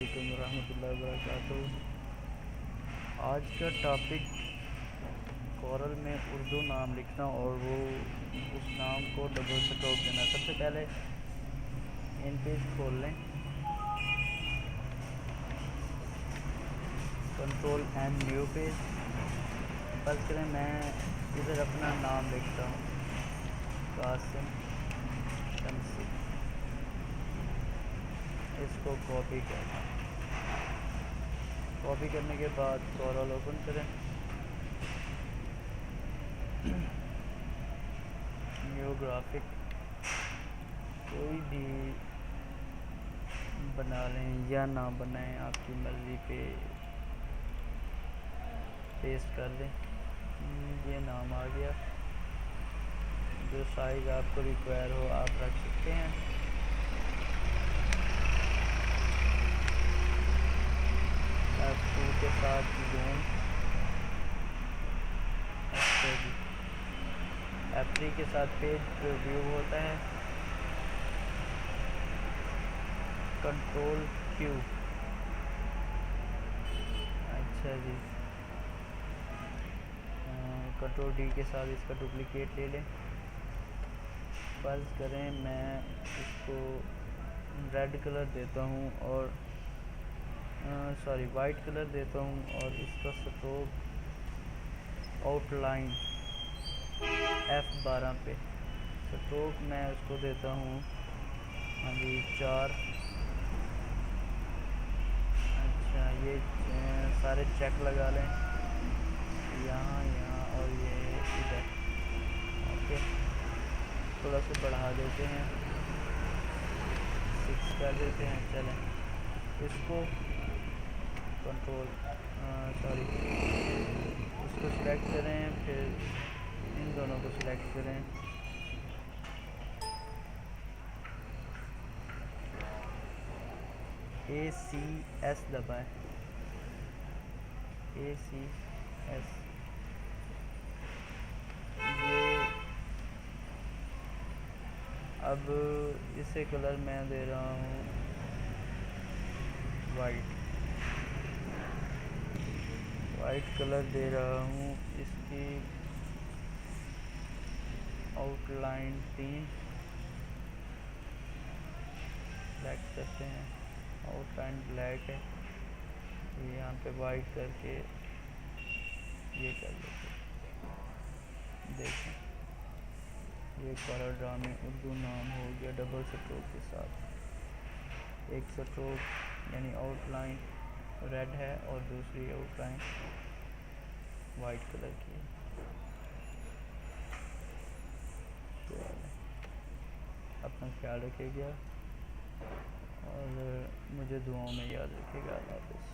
रहमतुल्लाहि व बरकातुहू। आज का टॉपिक कोरल में उर्दू नाम लिखना और वो उस नाम को डबल स्ट्रोक देना। सबसे पहले इन पेज खोल लें, कंट्रोल एन न्यू पेज। फर्ज करें मैं इधर अपना नाम लिखता हूँ, कासिम शमसी। इसको कॉपी करना। कॉपी करने के बाद कोरल ओपन करें, न्यू ग्राफिक कोई भी बना लें या ना बनाएं, आपकी मर्ज़ी पे पेस्ट कर दें। ये नाम आ गया। जो साइज़ आपको रिक्वायर हो आप रख सकते हैं। F2 के साथ जूम, F3 के साथ पेज प्रीव्यू होता है, कंट्रोल Q। अच्छा जी, कंट्रोल D के साथ इसका डुप्लिकेट ले लें। फर्ज करें मैं इसको रेड कलर देता हूँ और वाइट कलर देता हूँ और इसका स्ट्रोक आउटलाइन F12 पे स्ट्रोक मैं उसको देता हूँ हाँ जी 4। अच्छा, ये सारे चेक लगा लें, यहाँ और ये इधर। ओके, थोड़ा सा बढ़ा देते हैं, 6 कर देते हैं। चलें इसको इसको सिलेक्ट करें, फिर इन दोनों को सिलेक्ट करें। ACS दबाएं, ACS। ये अब इसे कलर मैं दे रहा हूँ वाइट कलर दे रहा हूँ। इसकी आउटलाइन 3 सेलेक्ट करते हैं, आउटलाइन ब्लैक है, यहाँ पे वाइट करके ये कर देते हैं। देखें, ये कोरल ड्रा में उर्दू नाम हो गया डबल स्ट्रोक के साथ। एक स्ट्रोक यानी आउटलाइन रेड है और दूसरी आउटलाइन वाइट कलर की है। अपना ख्याल रखिएगा और मुझे दुआओं में याद रखिएगा। अल्लाह हाफ़िज़।